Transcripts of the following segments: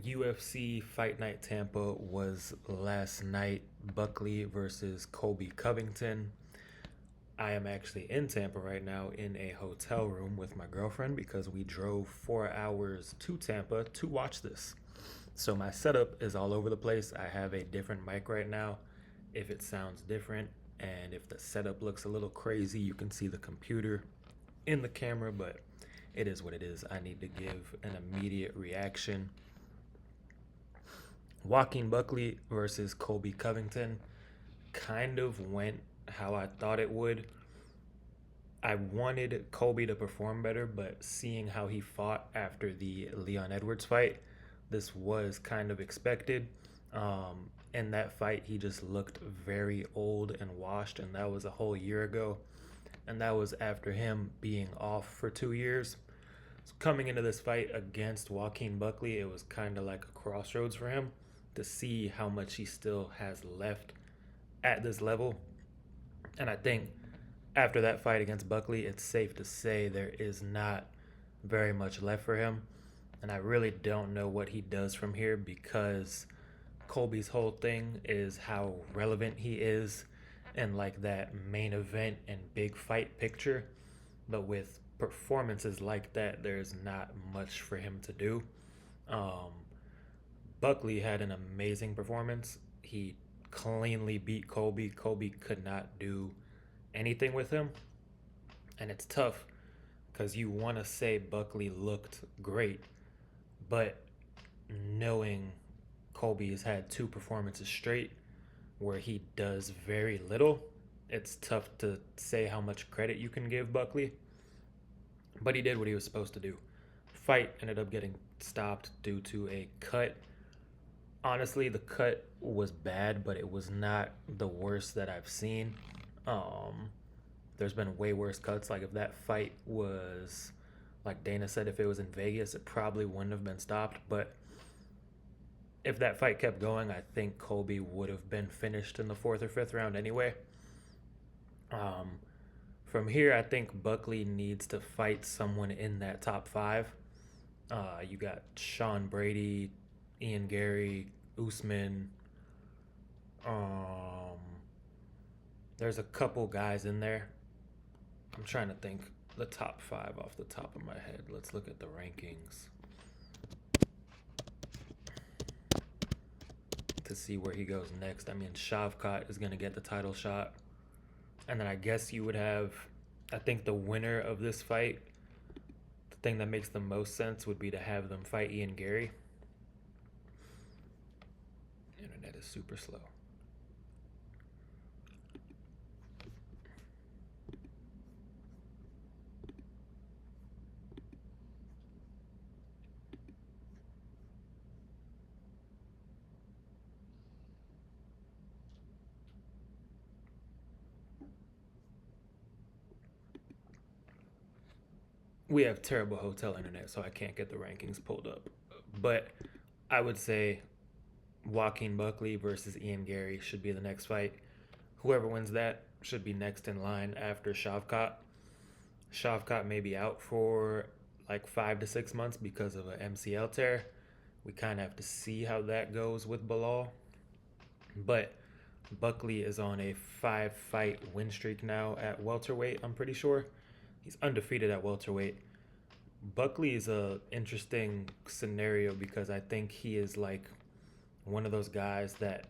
UFC Fight Night Tampa was last night. Buckley versus Colby Covington. I am actually in Tampa right now in a hotel room with my girlfriend because we drove 4 hours to Tampa to watch this. So my setup is all over the place. I have a different mic right now. If it sounds different and if the setup looks a little crazy, you can see the computer in the camera, but it is what it is. I need to give an immediate reaction. Joaquin Buckley versus Colby Covington kind of went how I thought it would. I wanted Colby to perform better, but seeing how he fought after the Leon Edwards fight, this was kind of expected. In that fight, he just looked very old and washed, and that was a whole year ago. And that was after him being off for 2 years. So coming into this fight against Joaquin Buckley, it was kind of like a crossroads for him to see how much he still has left at this level. And I think after that fight against Buckley, it's safe to say there is not very much left for him. And I really don't know what he does from here because Colby's whole thing is how relevant he is and like that main event and big fight picture. But with performances like that, there's not much for him to do. Um, Buckley had an amazing performance. He cleanly beat Colby. Colby could not do anything with him. And it's tough because you want to say Buckley looked great, but knowing Colby has had two performances straight where he does very little, it's tough to say how much credit you can give Buckley. But he did what he was supposed to do. Fight ended up getting stopped due to a cut. Honestly, the cut was bad, but it was not the worst that I've seen. Um, there's been way worse cuts. Like if that fight was, like Dana said, if it was in Vegas, it probably wouldn't have been stopped. But if that fight kept going, I think Colby would have been finished in the fourth or fifth round anyway. Um, from here, I think Buckley needs to fight someone in that top five. You got Sean Brady, Ian Gary, Usman. Um, there's a couple guys in there. I'm trying to think the top five off the top of my head. Let's look at the rankings to see where he goes next. I mean, Shavkat is going to get the title shot. And then I guess you would have, I think the winner of this fight, the thing that makes the most sense would be to have them fight Ian Gary. Internet is super slow. We have terrible hotel internet, so I can't get the rankings pulled up. But I would say Joaquin Buckley versus Ian Gary should be the next fight. Whoever wins that should be next in line after Shavkat. Shavkat may be out for like 5 to 6 months because of an MCL tear. We kind of have to see how that goes with Bilal. But Buckley is on a 5 fight win streak now at welterweight, I'm pretty sure. He's undefeated at welterweight. Buckley is a interesting scenario because I think he is like one of those guys that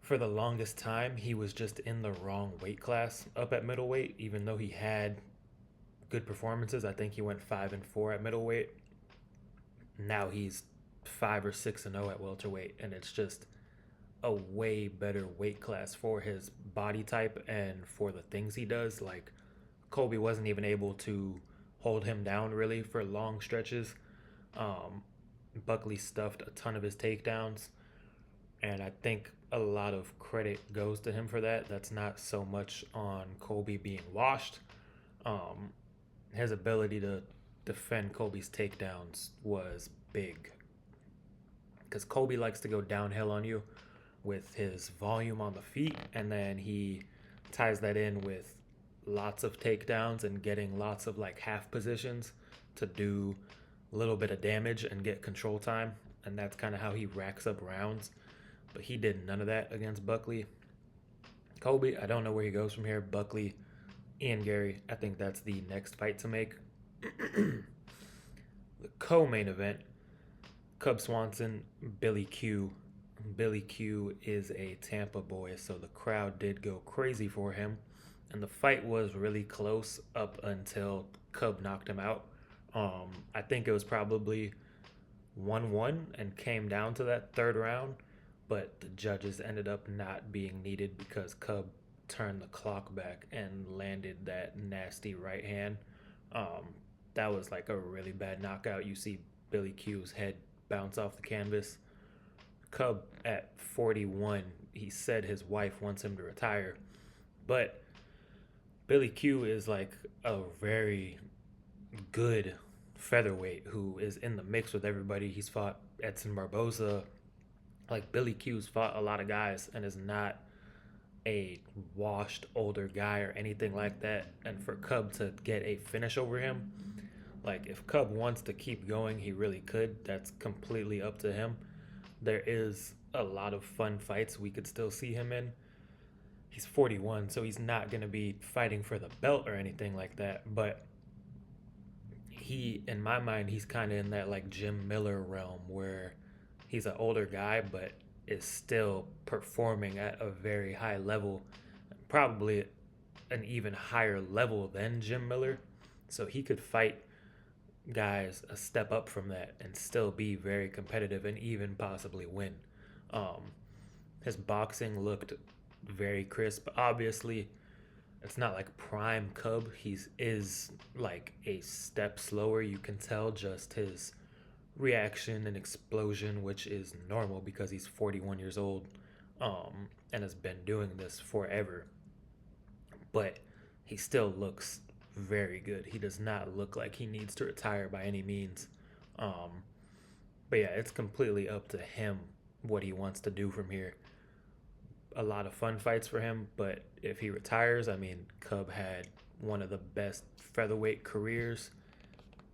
for the longest time he was just in the wrong weight class up at middleweight, even though he had good performances. I think he went 5-4 at middleweight. Now he's 5 or 6-0 at welterweight, and it's just a way better weight class for his body type and for the things he does. Like Colby wasn't even able to hold him down really for long stretches. Um, Buckley stuffed a ton of his takedowns, and I think a lot of credit goes to him for that. That's not so much on Colby being washed. Um, his ability to defend Colby's takedowns was big because Colby likes to go downhill on you with his volume on the feet, and then he ties that in with lots of takedowns and getting lots of like half positions to do a little bit of damage and get control time. and that's kind of how he racks up rounds. But he did none of that against Buckley. Colby, I don't know where he goes from here. Buckley, Ian Gary, I think that's the next fight to make. The co-main event, Cub Swanson, Billy Q. Billy Q is a Tampa boy, so the crowd did go crazy for him. And the fight was really close up until Cub knocked him out. I think it was probably 1-1 and came down to that third round, but the judges ended up not being needed because Cub turned the clock back and landed that nasty right hand. Um, that was like a really bad knockout. You see Billy Q's head bounce off the canvas. Cub at 41, he said his wife wants him to retire, but Billy Q is like a very good featherweight who is in the mix with everybody. He's fought Edson Barboza. Like Billy Q's fought a lot of guys and is not a washed older guy or anything like that. And for Cub to get a finish over him, like if Cub wants to keep going, he really could. That's completely up to him. There is a lot of fun fights we could still see him in. He's 41, so he's not going to be fighting for the belt or anything like that. But he, in my mind, he's kind of in that like Jim Miller realm where he's an older guy, but is still performing at a very high level, probably an even higher level than Jim Miller. So he could fight guys a step up from that and still be very competitive and even possibly win. Um, his boxing looked very crisp. Obviously, it's not like prime Cub. He's is like a step slower. You can tell just his reaction and explosion, which is normal because he's 41 years old, and has been doing this forever. But he still looks very good. He does not look like he needs to retire by any means. Um, but yeah, it's completely up to him what he wants to do from here. A lot of fun fights for him, but if he retires, I mean, Cub had one of the best featherweight careers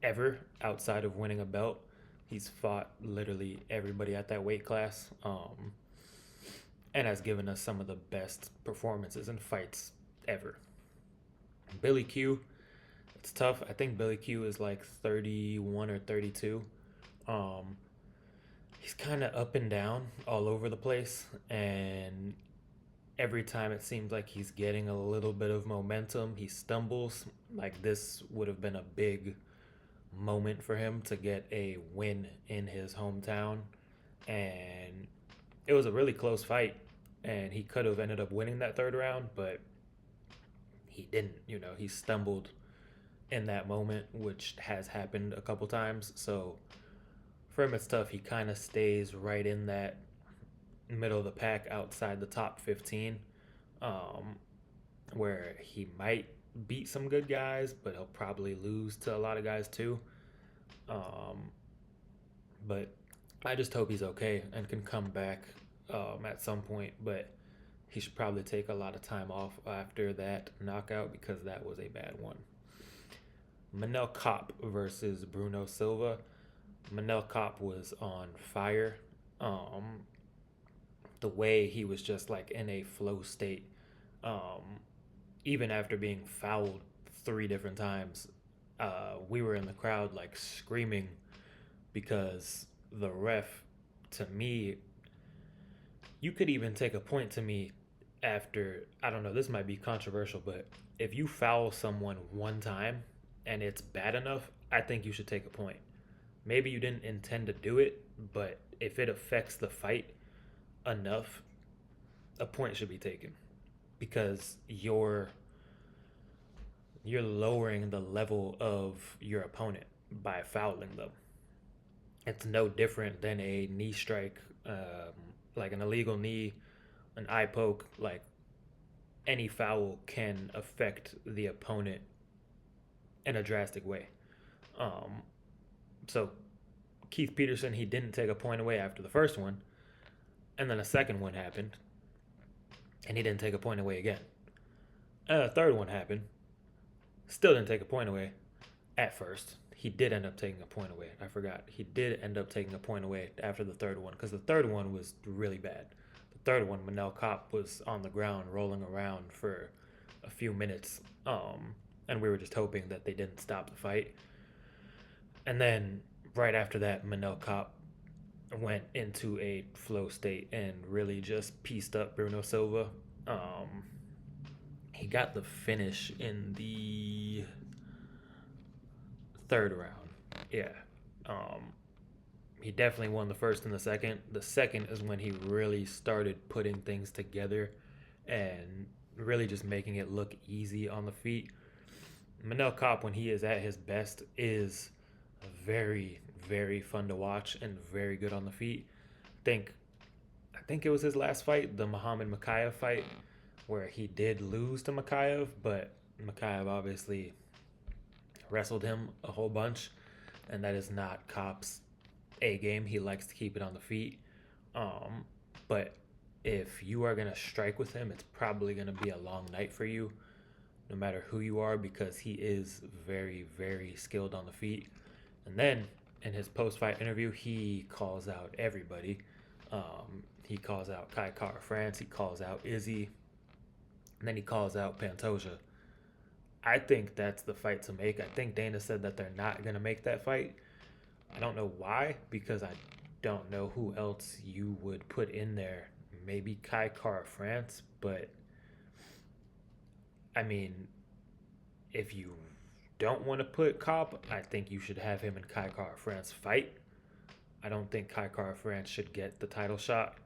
ever outside of winning a belt. He's fought literally everybody at that weight class, and has given us some of the best performances and fights ever. Billy Q, it's tough. I think Billy Q is like 31 or 32. Um, he's kind of up and down all over the place, and every time it seems like he's getting a little bit of momentum, he stumbles. Like this would have been a big moment for him to get a win in his hometown, and it was a really close fight, and he could have ended up winning that third round, but he didn't. He stumbled in that moment, which has happened a couple times. So for him, it's tough. He kind of stays right in that middle of the pack outside the top 15, um, where he might beat some good guys, but he'll probably lose to a lot of guys too. Um, but I just hope he's okay and can come back at some point. But he should probably take a lot of time off after that knockout because that was a bad one. Manel Kopp versus Bruno Silva. Manel Kopp was on fire. The way he was just like in a flow state, even after being fouled 3 different times, we were in the crowd like screaming because the ref, to me, you could even take a point to me after, I don't know, this might be controversial, but if you foul someone one time and it's bad enough, I think you should take a point. Maybe you didn't intend to do it, but if it affects the fight enough, a point should be taken because you're lowering the level of your opponent by fouling them. It's no different than a knee strike, like an illegal knee, an eye poke. Like any foul can affect the opponent in a drastic way. Um, so Keith Peterson, he didn't take a point away after the first one, and then a second one happened, and he didn't take a point away again. And a third one happened, still didn't take a point away at first. he did end up taking a point away. I forgot. He did end up taking a point away after the third one because the third one was really bad. The third one, Manel Kopp was on the ground rolling around for a few minutes, and we were just hoping that they didn't stop the fight. And then right after that, Manel Kopp went into a flow state and really just pieced up Bruno Silva. Um, he got the finish in the third round. Yeah. Um, he definitely won the first and the second. The second is when he really started putting things together and really just making it look easy on the feet. Manel Kopp, when he is at his best, is very, very fun to watch and very good on the feet. Think, I think it was his last fight, the Muhammad Makayev fight, where he did lose to Makayev, but Makayev obviously wrestled him a whole bunch, and that is not Kopp's A game. He likes to keep it on the feet. Um, but if you are gonna strike with him, it's probably gonna be a long night for you, no matter who you are, because he is very, very skilled on the feet. And then in his post-fight interview, he calls out everybody. He calls out Kai Kara France. He calls out Izzy, and then he calls out Pantoja. I think that's the fight to make. I think Dana said that they're not gonna make that fight. I don't know why, because I don't know who else you would put in there. Maybe Kai Kara France, but I mean, if you don't want to put Cobb, I think you should have him and Kai Kara France fight. I don't think Kai Kara France should get the title shot.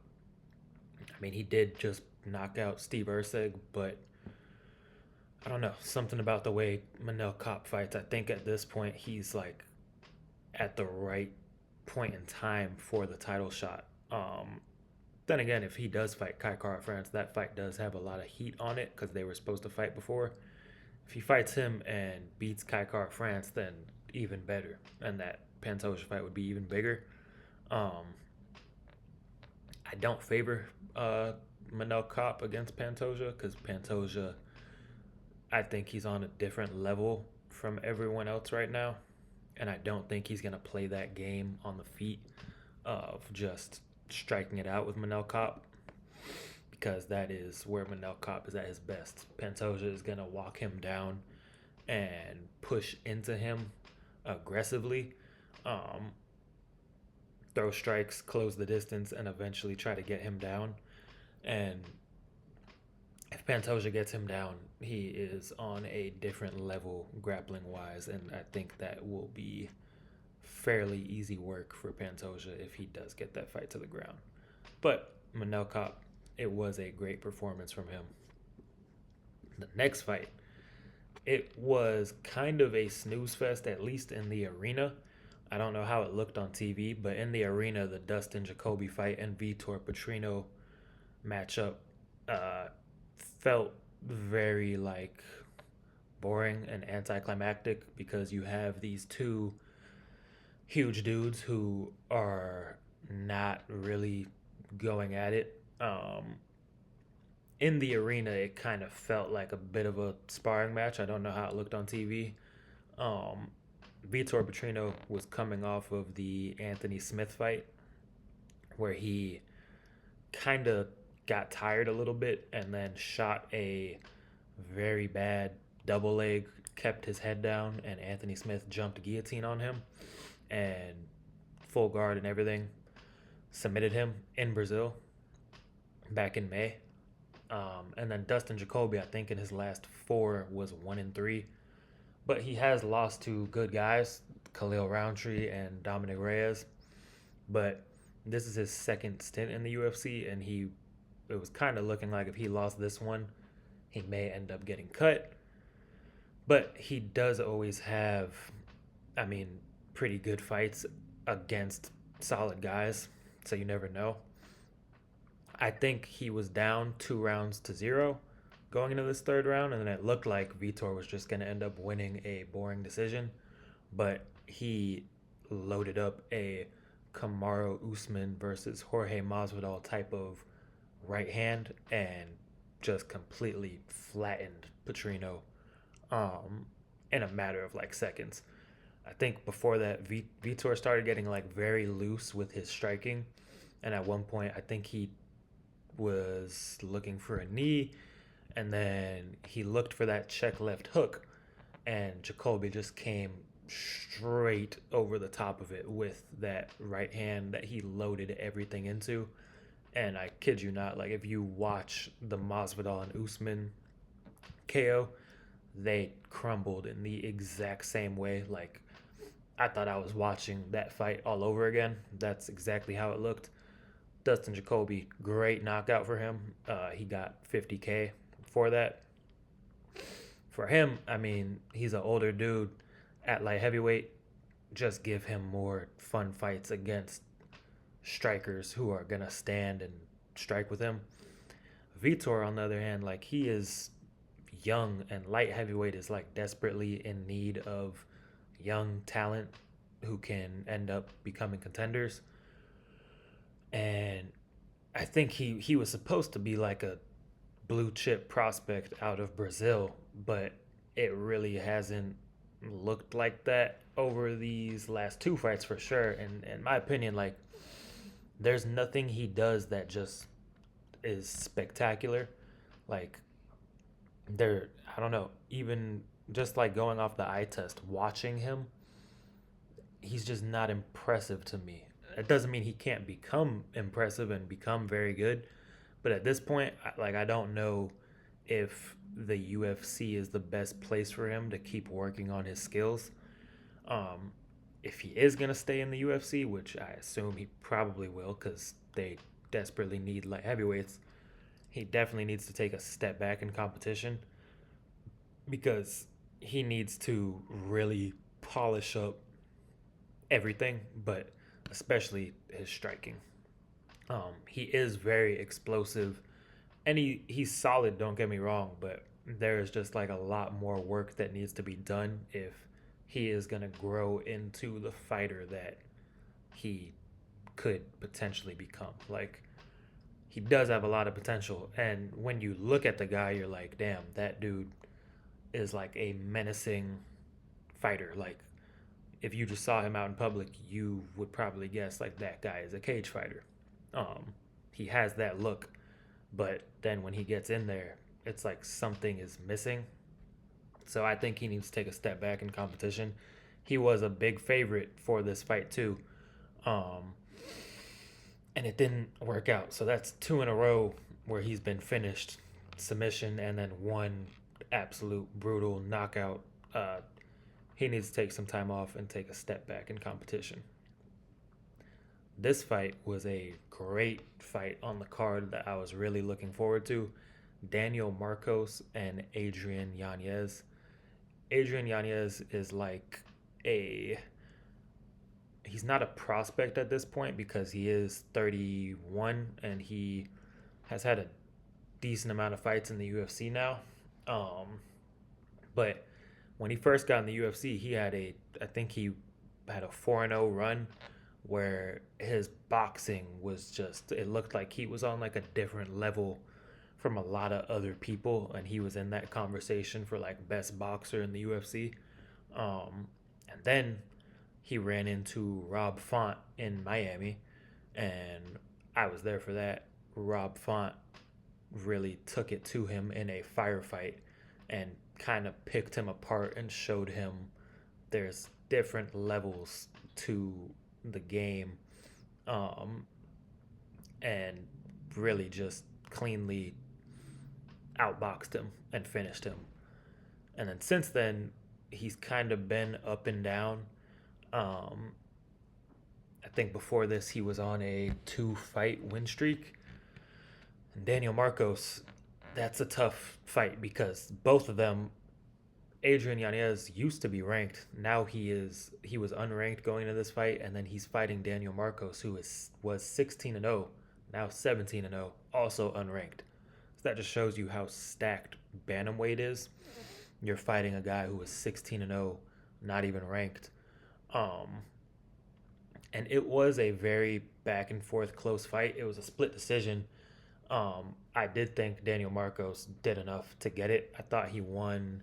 I mean, he did just knock out Steve Ursig, but I don't know. Something about the way Manel Kopp fights. I think at this point he's like at the right point in time for the title shot. Then again, if he does fight Kai Kara France, that fight does have a lot of heat on it because they were supposed to fight before. If he fights him and beats Kai Kara France, then even better, and that Pantoja fight would be even bigger. Um, I don't favor Manel Kopp against Pantoja because Pantoja, I think he's on a different level from everyone else right now, and I don't think he's gonna play that game on the feet of just striking it out with Manel Kopp because that is where Manel Kopp is at his best. Pantoja is gonna walk him down and push into him aggressively, um, throw strikes, close the distance, and eventually try to get him down. And if Pantoja gets him down, he is on a different level grappling wise, and I think that will be fairly easy work for Pantoja if he does get that fight to the ground. But Manel Kopp, it was a great performance from him. The next fight, it was kind of a snooze fest, at least in the arena. I don't know how it looked on TV, but in the arena, the Dustin Jacoby fight and Vitor Petrino matchup felt very like boring and anticlimactic because you have these two huge dudes who are not really going at it. In the arena, it kind of felt like a bit of a sparring match. I don't know how it looked on TV. Um, Vitor Petrino was coming off of the Anthony Smith fight where he kind of got tired a little bit and then shot a very bad double leg, kept his head down, and Anthony Smith jumped guillotine on him and full guard and everything, submitted him in Brazil back in May. And then Dustin Jacoby, I think in his last four was 1-3, but he has lost to good guys, Khalil Roundtree and Dominic Reyes. But this is his second stint in the UFC, and it was kind of looking like if he lost this one, he may end up getting cut. But he does always have, I mean, pretty good fights against solid guys, so you never know. I think he was down 2-0 going into this third round, and then it looked like Vitor was just going to end up winning a boring decision, but he loaded up a Kamaru Usman versus Jorge Masvidal type of right hand and just completely flattened Petrino in a matter of like seconds. I think before that, Vitor started getting like very loose with his striking, and at one point, I think he was looking for a knee, and then he looked for that check left hook, and Jacoby just came straight over the top of it with that right hand that he loaded everything into. And I kid you not, like if you watch the Masvidal and Usman KO, they crumbled in the exact same way. Like I thought I was watching that fight all over again. That's exactly how it looked. Dustin Jacoby, great knockout for him. He got 50K for that. For him, I mean, he's an older dude at light heavyweight. Just give him more fun fights against strikers who are gonna stand and strike with him. Vitor, on the other hand, like he is young and light heavyweight is like desperately in need of young talent who can end up becoming contenders. And I think he was supposed to be like a blue chip prospect out of Brazil, but it really hasn't looked like that over these last two fights for sure. And in my opinion, like there's nothing he does that just is spectacular. Like there, I don't know, even just like going off the eye test, watching him, he's just not impressive to me. It doesn't mean he can't become impressive and become very good, but at this point, like I don't know if the UFC is the best place for him to keep working on his skills. Um, if he is gonna stay in the UFC, which I assume he probably will, because they desperately need light heavyweights, he definitely needs to take a step back in competition because he needs to really polish up everything, but especially his striking. He is very explosive, and he's solid. Don't get me wrong, but there is just like a lot more work that needs to be done if he is gonna grow into the fighter that he could potentially become. Like he does have a lot of potential, and when you look at the guy, you're like, damn, that dude is like a menacing fighter. Like if you just saw him out in public, you would probably guess like that guy is a cage fighter. He has that look, but then when he gets in there, it's like something is missing. So I think he needs to take a step back in competition. He was a big favorite for this fight too, um, and it didn't work out. So that's two in a row where he's been finished submission and then one absolute brutal knockout. He needs to take some time off and take a step back in competition. This fight was a great fight on the card that I was really looking forward to. Daniel Marcos and Adrian Yanez. Adrian Yanez is like a he's not a prospect at this point because he is 31 and he has had a decent amount of fights in the UFC now. Um, but when he first got in the UFC, he had a I think he had a 4-0 run where his boxing was just it looked like he was on like a different level from a lot of other people and he was in that conversation for like best boxer in the UFC. And then he ran into Rob Font in Miami and I was there for that. Rob Font really took it to him in a firefight and kind of picked him apart and showed him there's different levels to the game, um, and really just cleanly outboxed him and finished him. And then since then, he's kind of been up and down. Um, I think before this, he was on a two-fight win streak. And Daniel Marcos, that's a tough fight because both of them Adrian Yanez used to be ranked. Now he was unranked going into this fight, and then he's fighting Daniel Marcos, who was 16-0, now 17-0, also unranked. So that just shows you how stacked bantamweight is. You're fighting a guy who was 16-0, not even ranked. Um, and it was a very back and forth close fight. It was a split decision. I did think Daniel Marcos did enough to get it. I thought he won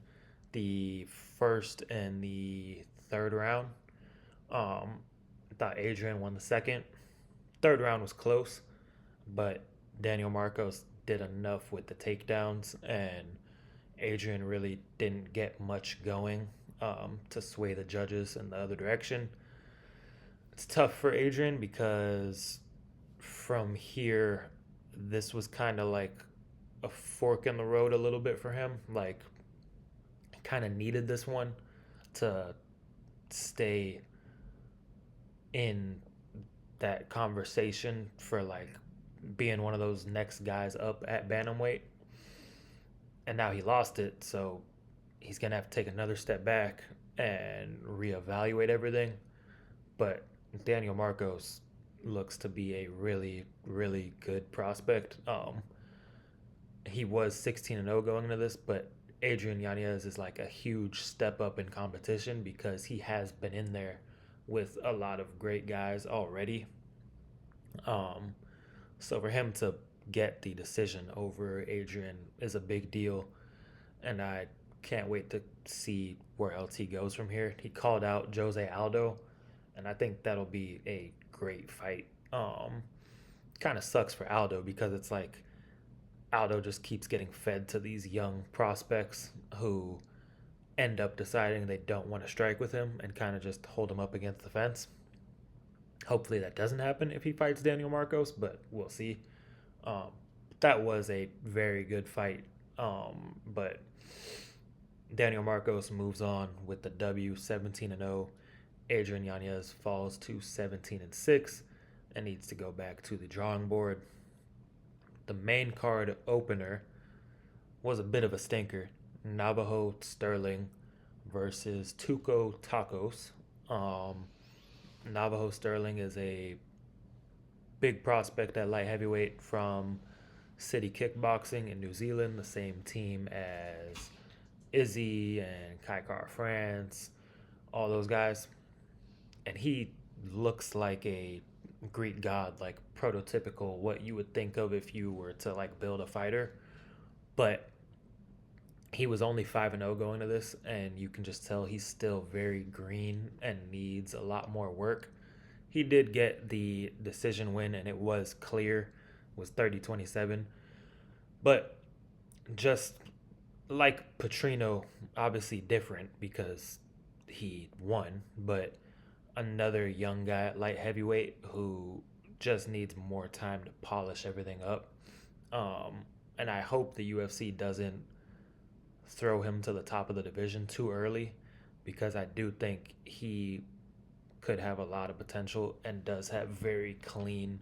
the first and the third round. I thought Adrian won the second. Third round was close, but Daniel Marcos did enough with the takedowns, and Adrian really didn't get much going to sway the judges in the other direction. It's tough for Adrian because from here, this was kind of like a fork in the road a little bit for him. Like, kind of needed this one to stay in that conversation for like being one of those next guys up at bantamweight. And now he lost it, so he's gonna have to take another step back and reevaluate everything. But Daniel Marcos looks to be a really, really good prospect. He was 16-0 going into this, but Adrian Yanez is like a huge step up in competition because he has been in there with a lot of great guys already. Um, so for him to get the decision over Adrian is a big deal, and I can't wait to see where else he goes from here. He called out Jose Aldo, and I think that'll be a great fight. Kind of sucks for Aldo because it's like Aldo just keeps getting fed to these young prospects who end up deciding they don't want to strike with him and kind of just hold him up against the fence. Hopefully that doesn't happen if he fights Daniel Marcos, but we'll see. Um, that was a very good fight, but Daniel Marcos moves on with the W, 17-0. Adrian Yanez falls to 17-6 and needs to go back to the drawing board. The main card opener was a bit of a stinker. Navajo Sterling versus Tuco Tacos. Navajo Sterling is a big prospect at light heavyweight from City Kickboxing in New Zealand, the same team as Izzy and Kai Car France, all those guys. And he looks like a Greek god, like prototypical what you would think of if you were to like build a fighter. But he was only 5-0 going to this, and you can just tell he's still very green and needs a lot more work. He did get the decision win, and it was clear, it was 30-27. But just like Petrino, obviously different because he won, but another young guy at light heavyweight who just needs more time to polish everything up. And I hope the UFC doesn't throw him to the top of the division too early because I do think he could have a lot of potential and does have very clean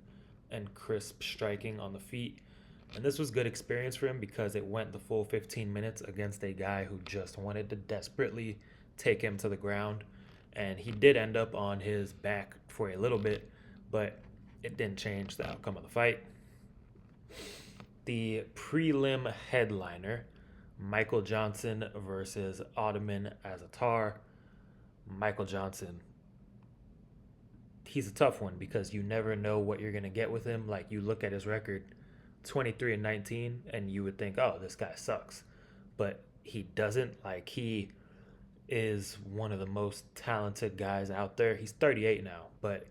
and crisp striking on the feet. And this was good experience for him because it went the full 15 minutes against a guy who just wanted to desperately take him to the ground. And he did end up on his back for a little bit, but it didn't change the outcome of the fight. The prelim headliner, Michael Johnson versus Ottoman Azatar. Michael Johnson, he's a tough one because you never know what you're going to get with him. Like, you look at his record, 23-19, and you would think, oh, this guy sucks. But he doesn't. Like, he is one of the most talented guys out there. He's 38 now, but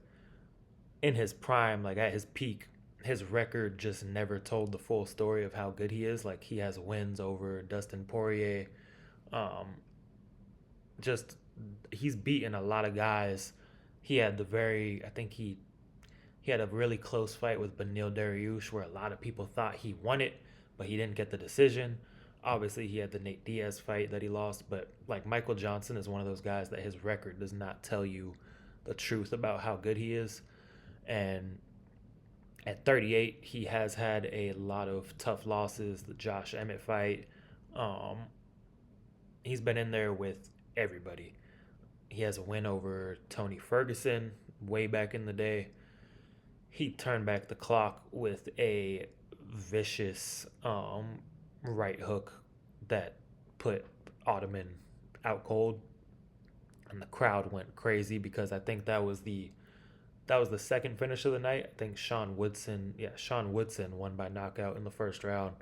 in his prime, like at his peak, his record just never told the full story of how good he is. Like, he has wins over Dustin Poirier. Um, just he's beaten a lot of guys. He had I think he had a really close fight with Beneil Dariush where a lot of people thought he won it, but he didn't get the decision. Obviously, he had the Nate Diaz fight that he lost, but like Michael Johnson is one of those guys that his record does not tell you the truth about how good he is. And at 38, he has had a lot of tough losses. The Josh Emmett fight. He's been in there with everybody. He has a win over Tony Ferguson way back in the day. He turned back the clock with a vicious right hook that put Ottoman out cold, and the crowd went crazy because I think that was the second finish of the night. I think Sean Woodson won by knockout in the first round,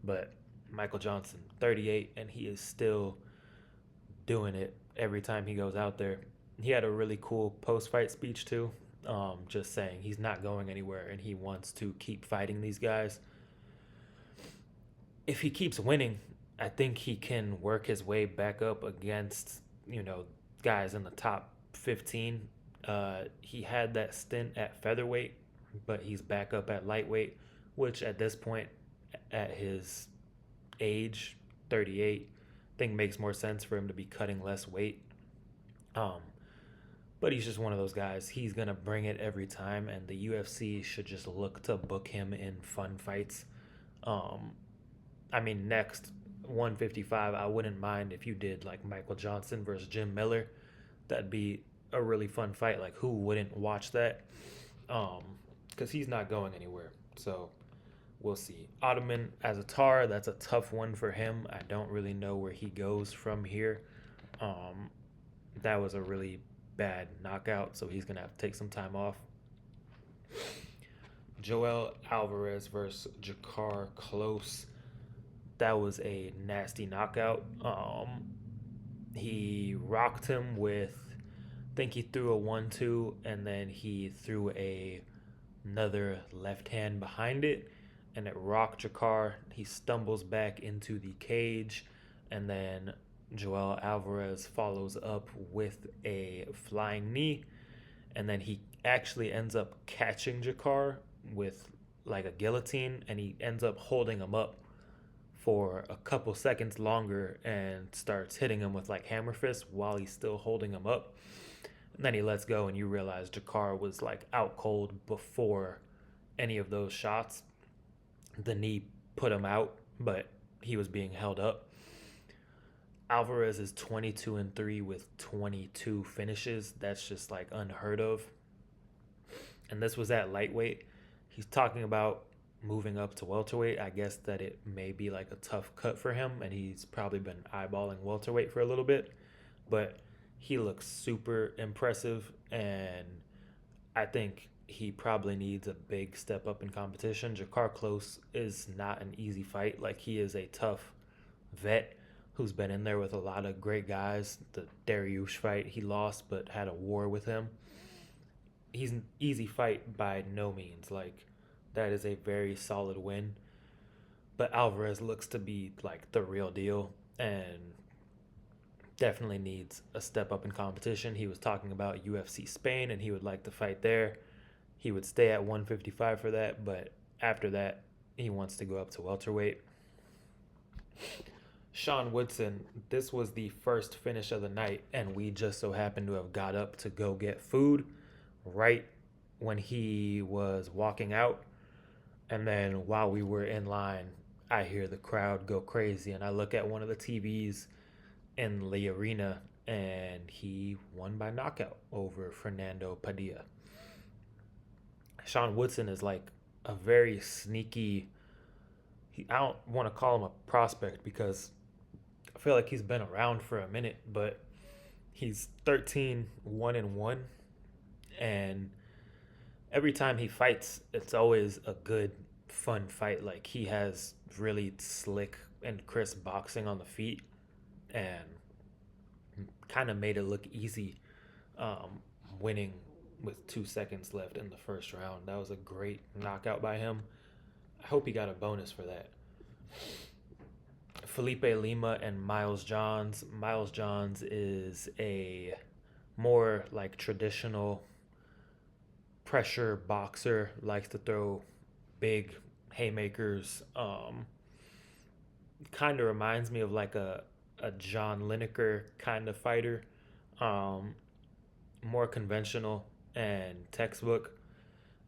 but Michael Johnson, 38, and he is still doing it every time he goes out there. He had a really cool post fight speech too, just saying he's not going anywhere and he wants to keep fighting these guys. If he keeps winning, I think he can work his way back up against, you know, guys in the top 15. He had that stint at featherweight, but he's back up at lightweight, which at this point, at his age, 38, I think makes more sense for him to be cutting less weight. Um, but he's just one of those guys. He's gonna bring it every time, and the UFC should just look to book him in fun fights. Um, I mean, next 155, I wouldn't mind if you did like Michael Johnson versus Jim Miller. That'd be a really fun fight. Like, who wouldn't watch that? Um, because he's not going anywhere. So we'll see. Ottoman Azatar, that's a tough one for him. I don't really know where he goes from here. Um, that was a really bad knockout, so he's gonna have to take some time off. Joel Alvarez versus Jakar Close. That was a nasty knockout. He rocked him with, I think he threw a 1-2, and then he threw another left hand behind it, and it rocked Jakar. He stumbles back into the cage, and then Joel Alvarez follows up with a flying knee, and then he actually ends up catching Jakar with like a guillotine, and he ends up holding him up for a couple seconds longer and starts hitting him with like hammer fists while he's still holding him up. And then he lets go, and you realize Jakar was like out cold before any of those shots. The knee put him out, but he was being held up. Alvarez is 22-3 with 22 finishes. That's just like unheard of. And this was at lightweight. He's talking about moving up to welterweight. I guess that it may be like a tough cut for him, and he's probably been eyeballing welterweight for a little bit. But he looks super impressive, and I think he probably needs a big step up in competition. Jakar Close is not an easy fight. Like, he is a tough vet who's been in there with a lot of great guys. The Dariush fight, he lost but had a war with him. He's an easy fight by no means. Like, that is a very solid win. But Alvarez looks to be like the real deal and definitely needs a step up in competition. He was talking about UFC Spain and he would like to fight there. He would stay at 155 for that, but after that, he wants to go up to welterweight. Sean Woodson, this was the first finish of the night, and we just so happened to have got up to go get food right when he was walking out. And then while we were in line, I hear the crowd go crazy, and I look at one of the TVs in the arena, and he won by knockout over Fernando Padilla. Sean Woodson is like a very sneaky. I don't want to call him a prospect because I feel like he's been around for a minute, but he's 13-1-1, and every time he fights, it's always a good, fun fight. Like, he has really slick and crisp boxing on the feet, and kind of made it look easy, winning with 2 seconds left in the first round. That was a great knockout by him. I hope he got a bonus for that. Felipe Lima and Miles Johns. Miles Johns is a more like traditional pressure boxer, likes to throw big haymakers. Kind of reminds me of like a John Lineker kind of fighter. More conventional and textbook.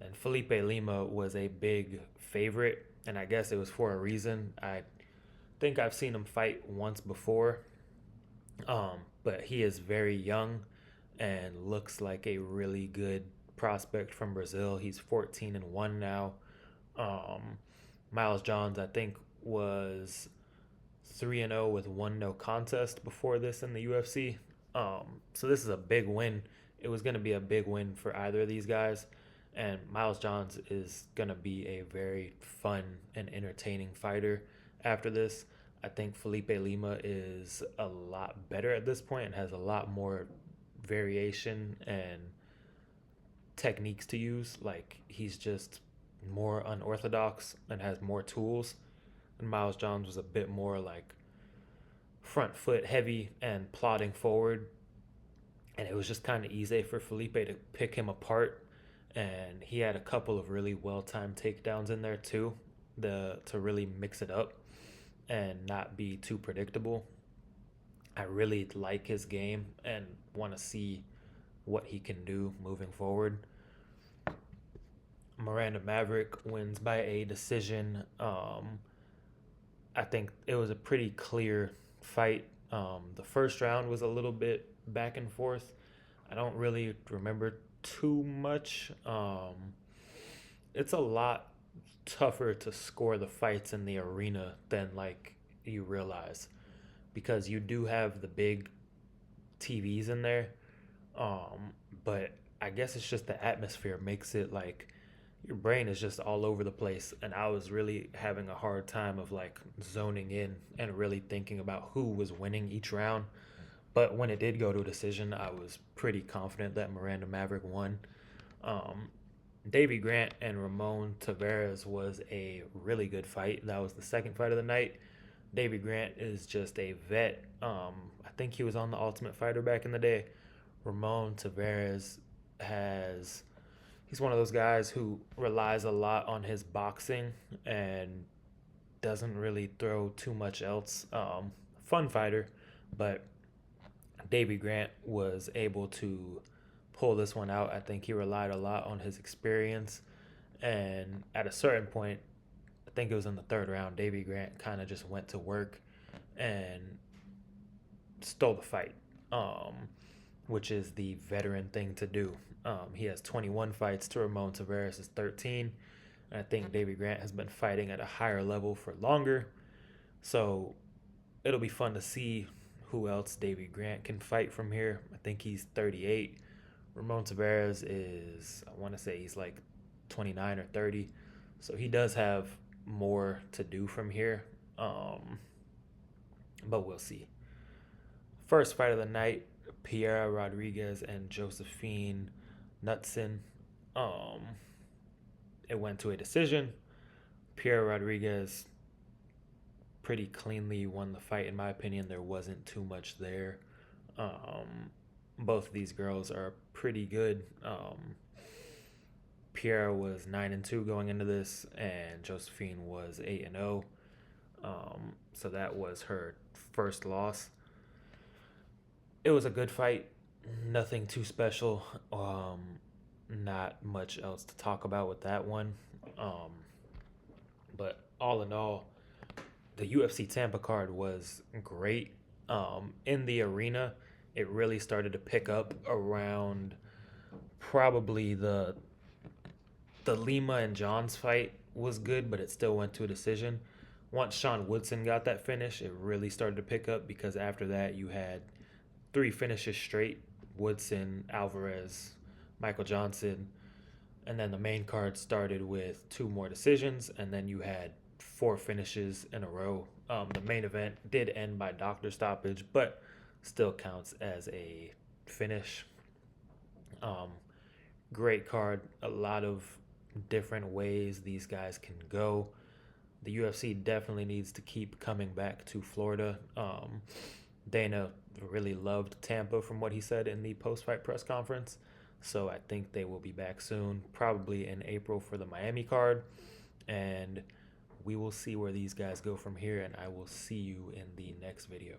And Felipe Lima was a big favorite, and I guess it was for a reason. I think I've seen him fight once before, but he is very young and looks like a really good prospect from Brazil. He's 14-1 now. Miles Johns, I think, was 3-0 with one no contest before this in the UFC. So this is a big win. It was going to be a big win for either of these guys. And Miles Johns is going to be a very fun and entertaining fighter after this. I think Felipe Lima is a lot better at this point and has a lot more variation and techniques to use. Like he's just more unorthodox and has more tools. And Miles Johns was a bit more like front foot heavy and plodding forward. And it was just kind of easy for Felipe to pick him apart. And he had a couple of really well timed takedowns in there too, to really mix it up and not be too predictable. I really like his game and want to see what he can do moving forward. Miranda Maverick wins by a decision. I think it was a pretty clear fight. The first round was a little bit back and forth. I don't really remember too much. It's a lot tougher to score the fights in the arena than like you realize because you do have the big TVs in there. But I guess it's just the atmosphere makes it like your brain is just all over the place, and I was really having a hard time of like zoning in and really thinking about who was winning each round. But when it did go to a decision, I was pretty confident that Miranda Maverick won. um, Davy Grant and Ramon Tavares was a really good fight. That was the second fight of the night. Davy Grant is just a vet. I think he was on the Ultimate Fighter back in the day. Ramon Tavares has he's one of those guys who relies a lot on his boxing and doesn't really throw too much else. Fun fighter, but Davy Grant was able to pull this one out. I think he relied a lot on his experience, and at a certain point, I think it was in the third round, Davy Grant kind of just went to work and stole the fight, which is the veteran thing to do. He has 21 fights to Ramon Tavares' 13. And I think Davy Grant has been fighting at a higher level for longer. So it'll be fun to see who else Davy Grant can fight from here. I think he's 38. Ramon Tavares is, I want to say he's like 29 or 30. So he does have more to do from here. But we'll see. First fight of the night, Piera Rodriguez and Josephine Knutson. Um, it went to a decision. Piera Rodriguez pretty cleanly won the fight, in my opinion. There wasn't too much there. Both of these girls are pretty good. Piera was 9-2 going into this, and Josephine was 8-0. So that was her first loss. It was a good fight. Nothing too special. Not much else to talk about with that one. Um, but all in all, the UFC Tampa card was great. In the arena, it really started to pick up around probably the Lima and Johns fight was good, but it still went to a decision. Once Sean Woodson got that finish, it really started to pick up because after that you had three finishes straight: Woodson, Alvarez, Michael Johnson, and then the main card started with two more decisions, and then you had four finishes in a row. The main event did end by doctor stoppage, but still counts as a finish. Um, Great card. A lot of different ways these guys can go. The UFC definitely needs to keep coming back to Florida. Dana really loved Tampa from what he said in the post-fight press conference. So I think they will be back soon, probably in April for the Miami card. And we will see where these guys go from here, and I will see you in the next video.